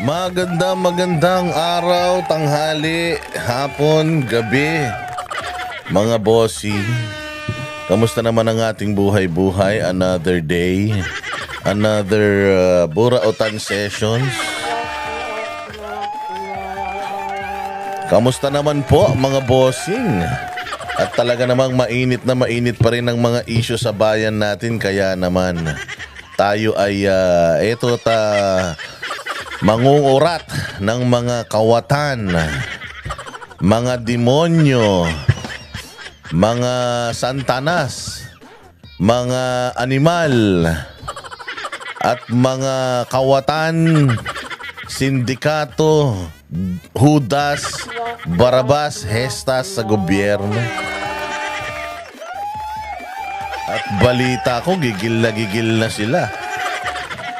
Magandang araw, tanghali, hapon, gabi, mga bossy. Kamusta naman ang ating buhay-buhay? Another day, another Burautan sessions. Kamusta naman po mga bossing? At talaga namang mainit na mainit pa rin ang mga issue sa bayan natin. Kaya naman tayo ay mangungurat ng mga kawatan, mga demonyo, mga santanas, mga animal, at mga kawatan, sindikato, hudas, barabas, hestas sa gobyerno. At balita ko, gigil na sila.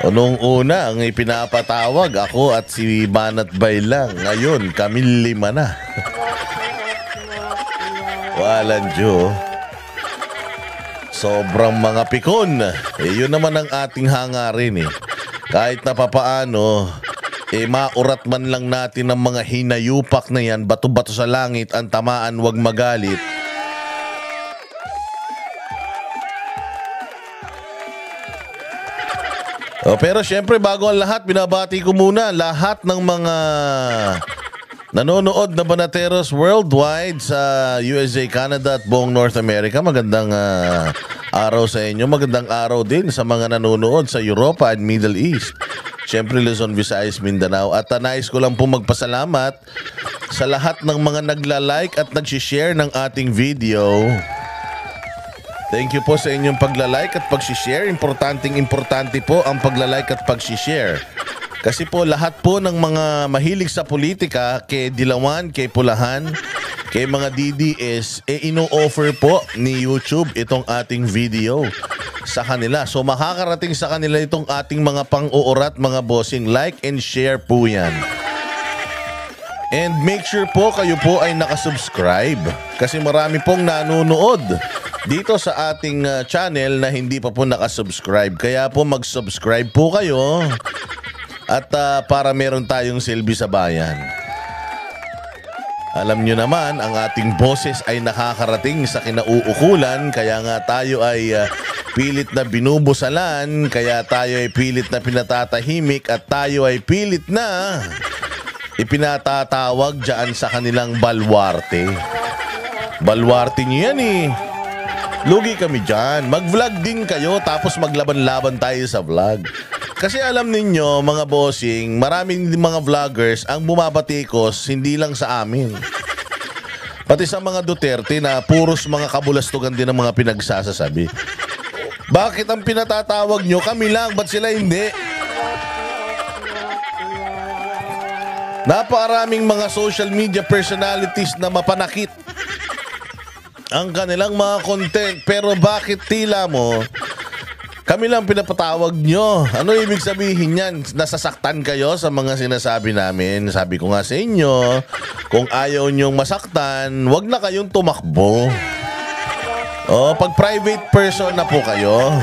O nung una, ang ipinapatawag ako at si Banat Bay lang. Ngayon, kami 5 na. Walang Diyo. Sobrang mga pikon. Yun naman ang ating hangarin eh. Kahit na papaano, maurat man lang natin ang mga hinayupak na yan, bato-bato sa langit, ang tamaan, wag magalit. Pero syempre, bago ang lahat, binabati ko muna lahat ng mga nanonood na Banateros worldwide sa USA, Canada at buong North America. Magandang araw sa inyo. Magandang araw din sa mga nanonood sa Europa at Middle East. Syempre, Luzon, Visayas, Mindanao. At nais ko lang po magpasalamat sa lahat ng mga nagla-like at nag-share ng ating video. Thank you po sa inyong pagla-like at pag-share. Importante po ang pagla-like at pag-share. Kasi po lahat po ng mga mahilig sa politika, kay Dilawan, kay Pulahan, kay mga DDS, ino-offer po ni YouTube itong ating video sa kanila. So makakarating sa kanila itong ating mga pang-uurat, mga bossing. Like and share po yan. And make sure po kayo po ay nakasubscribe. Kasi marami pong nanonood dito sa ating channel na hindi pa po nakasubscribe. Kaya po mag-subscribe po kayo. At para meron tayong silbi sa bayan. Alam nyo naman, ang ating boses ay nakakarating sa kinauukulan. Kaya nga tayo ay pilit na binubusalan. Kaya tayo ay pilit na pinatatahimik. At tayo ay pilit na ipinatatawag dyan sa kanilang balwarte. Balwarte nyo yan eh. Lugi kami dyan. Mag-vlog din kayo tapos maglaban-laban tayo sa vlog. Kasi alam ninyo mga bossing, maraming mga vloggers ang bumabatikos hindi lang sa amin. Pati sa mga Duterte na puros mga kabulastugan din ang mga pinagsasasabi. Bakit ang pinatatawag nyo? Kami lang, ba't sila hindi? Naparaming mga social media personalities na mapanakit ang kanilang mga content. Pero bakit tila mo kami lang pinapatawag nyo? Ano ibig sabihin yan? Nasasaktan kayo sa mga sinasabi namin? Sabi ko nga sa inyo, kung ayaw nyong masaktan, wag na kayong tumakbo. Pag private person na po kayo,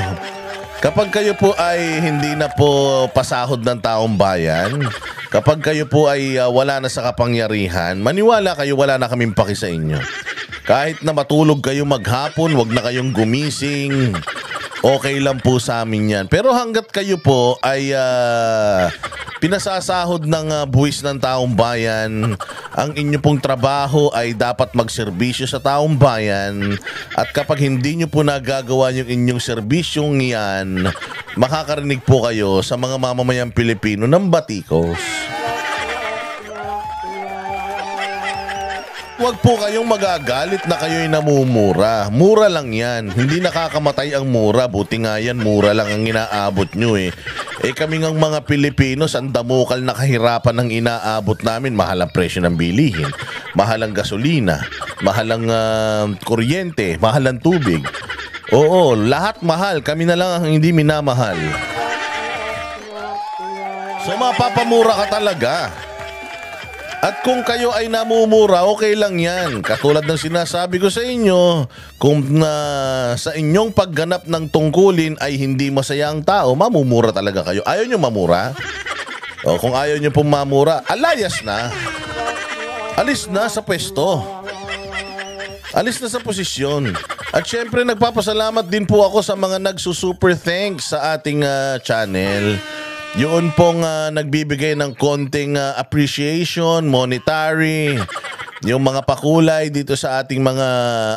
kapag kayo po ay hindi na po pasahod ng taong bayan, kapag kayo po ay wala na sa kapangyarihan, maniwala kayo, wala na kaming paki sa inyo. Kahit na matulog kayo maghapon, wag na kayong gumising. Okay lang po sa amin yan. Pero hanggat kayo po ay pinasasahod ng buwis ng taong bayan, ang inyo pong trabaho ay dapat magserbisyo sa taong bayan. At kapag hindi nyo po nagagawa yung inyong serbisyong yan, makakarinig po kayo sa mga mamamayang Pilipino ng batikos. Huwag po kayong magagalit na kayo'y namumura. Mura lang yan. Hindi nakakamatay ang mura. Buti nga yan, mura lang ang inaabot nyo eh. Kami ngang mga Pilipino, ang damukal na kahirapan ng inaabot namin. Mahal ang presyo ng bilihin. Mahal ang gasolina. Mahal ang kuryente. Mahal ang tubig. Oo, lahat mahal. Kami na lang ang hindi minamahal. So mapapamura ka talaga. At kung kayo ay namumura, okay lang yan. Katulad ng sinasabi ko sa inyo, kung sa inyong pagganap ng tungkulin ay hindi masaya ang tao, mamumura talaga kayo. Ayaw nyo mamura? O kung ayaw nyo pong mamura, alayas na. Alis na sa pwesto. Alis na sa posisyon. At syempre nagpapasalamat din po ako sa mga nagsusuper thanks sa ating channel. Yun pong nagbibigay ng konting appreciation, monetary, yung mga pakulay dito sa ating mga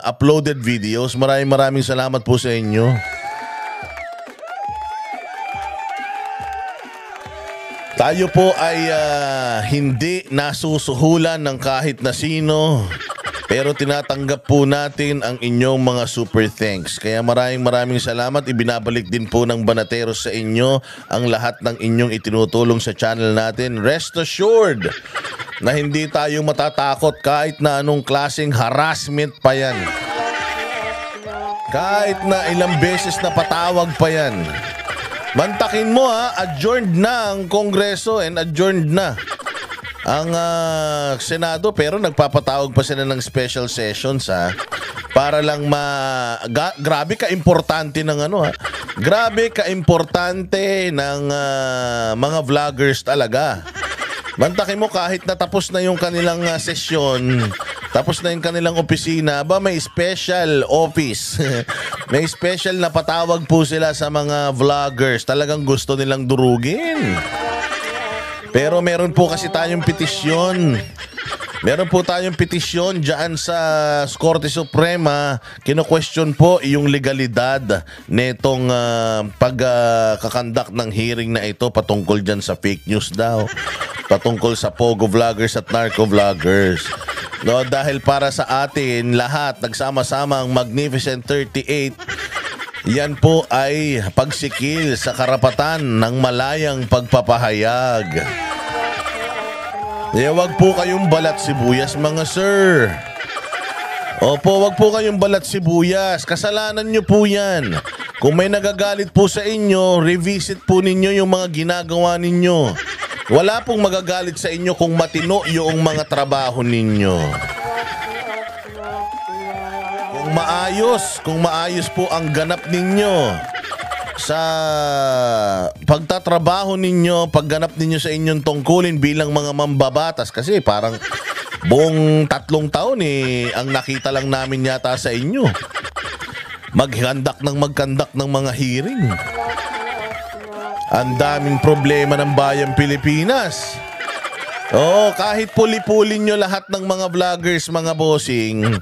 uploaded videos. Maraming salamat po sa inyo. Tayo po ay hindi nasusuhulan ng kahit na sino, pero tinatanggap po natin ang inyong mga super thanks. Kaya maraming salamat. Ibinabalik din po ng Banateros sa inyo ang lahat ng inyong itinutulong sa channel natin. Rest assured na hindi tayo matatakot kahit na anong klaseng harassment pa yan. Kahit na ilang beses na patawag pa yan. Mantakin mo adjourned na ang Kongreso and adjourned na ang Senado, pero nagpapatawag pa sila ng special sessions para lang grabe ka-importante ng grabe ka-importante ng mga vloggers talaga. Mantakin mo kahit natapos na yung kanilang sesyon, tapos na yung kanilang opisina, may special office. May special na patawag po sila sa mga vloggers. Talagang gusto nilang durugin. Pero meron po kasi tayong petisyon. Meron po tayong petisyon dyan sa Korte Suprema. Kino-question po yung legalidad netong pagkakandak ng hearing na ito patungkol dyan sa fake news daw. Patungkol sa Pogo vloggers at narco vloggers. No, dahil para sa atin lahat nagsama-sama ang Magnificent 38, yan po ay pagsikil sa karapatan ng malayang pagpapahayag. Wag po kayong balat sibuyas mga sir. Opo, wag po kayong balat sibuyas. Kasalanan nyo po yan. Kung may nagagalit po sa inyo, revisit po ninyo yung mga ginagawa ninyo. Wala pong magagalit sa inyo kung matino yung mga trabaho ninyo. Kung maayos po ang ganap ninyo sa pagtatrabaho ninyo, pagganap ninyo sa inyong tungkulin bilang mga mambabatas, kasi parang buong 3 taon ang nakita lang namin yata sa inyo. Magkandak ng mga hearing. Ang daming problema ng bayang Pilipinas. Kahit puli-pulin nyo lahat ng mga vloggers, mga bossing,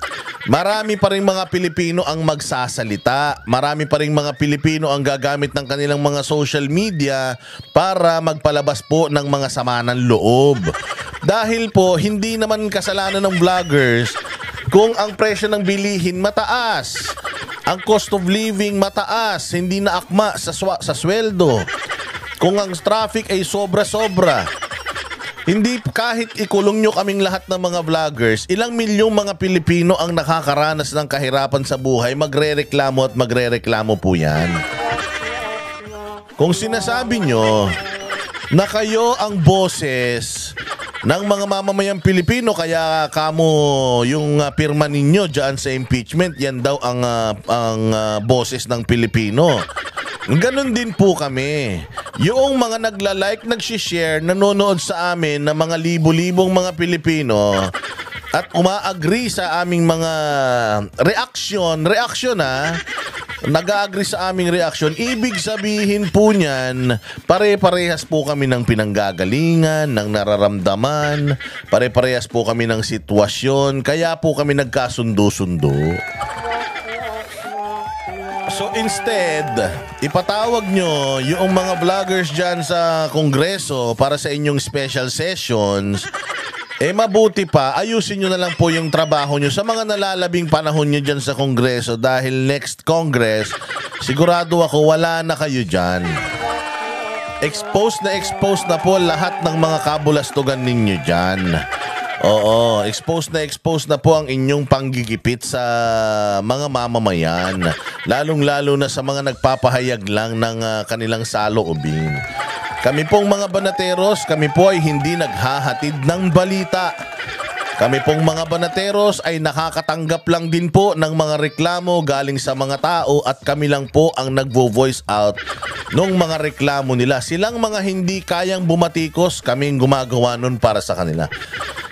marami pa rin mga Pilipino ang magsasalita. Marami pa rin mga Pilipino ang gagamit ng kanilang mga social media para magpalabas po ng mga sama ng loob. Dahil po, hindi naman kasalanan ng vloggers kung ang presyo ng bilihin mataas, ang cost of living mataas, hindi na akma sa sweldo. Kung ang traffic ay sobra-sobra. Hindi kahit ikulong nyo kaming lahat ng mga vloggers, ilang milyong mga Pilipino ang nakakaranas ng kahirapan sa buhay, magrereklamo at magrereklamo po yan. Kung sinasabi nyo na kayo ang boses ng mga mamamayang Pilipino, kaya kamo yung pirma ninyo dyan sa impeachment, yan daw ang boses ng Pilipino. Ganon din po kami. Yung mga nagla-like, nag-share, nanonood sa amin na mga libo-libong mga Pilipino at umaagree sa aming mga reaksyon nag-agree sa aming reaksyon, ibig sabihin po niyan, pare-parehas po kami ng pinanggagalingan, ng nararamdaman, pare-parehas po kami ng sitwasyon, kaya po kami nagkasundo-sundo. So instead, ipatawag nyo yung mga vloggers dyan sa Kongreso para sa inyong special sessions. Mabuti pa, ayusin nyo na lang po yung trabaho nyo sa mga nalalabing panahon nyo dyan sa Kongreso, dahil next Congress, sigurado ako wala na kayo dyan. Exposed na po lahat ng mga kabulastugan ninyo dyan. Oo, exposed na po ang inyong panggigipit sa mga mamamayan, lalong-lalo na sa mga nagpapahayag lang ng kanilang saloobin. Kami pong mga Banateros, kami po ay hindi naghahatid ng balita. Kami pong mga Banateros ay nakakatanggap lang din po ng mga reklamo galing sa mga tao, at kami lang po ang nagvo-voice out nung mga reklamo nila. Silang mga hindi kayang bumatikos, kaming gumagawa nun para sa kanila.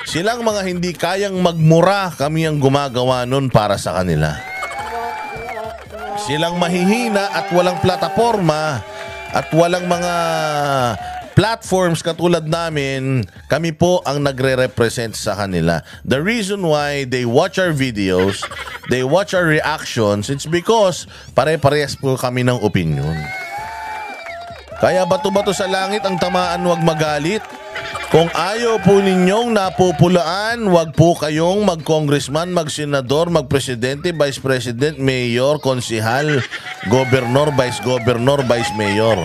Silang mga hindi kayang magmura, kami ang gumagawa nun para sa kanila. Silang mahihina at walang plataforma at walang mga platforms katulad namin, kami po ang nagre-represent sa kanila. The reason why they watch our videos, they watch our reactions, it's because pare-parehas po kami ng opinion. Kaya bato-bato sa langit ang tamaan, wag magalit. Kung ayaw po ninyong napupulaan, wag po kayong mag-congressman, mag-senador, mag-presidente, vice president, mayor, konsihal, gobernor, vice-gobernor, vice-mayor.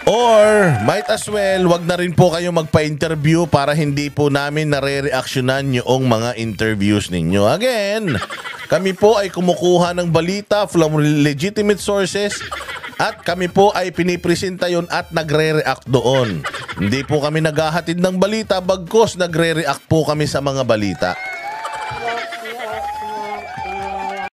Or, might as well, wag na rin po kayo magpa-interview para hindi po namin nare-reaksyonan yung mga interviews ninyo. Again, kami po ay kumukuha ng balita from legitimate sources at kami po ay pinipresenta yun at nagre-react doon. Hindi po kami naghahatid ng balita, bagkus nagre-react po kami sa mga balita.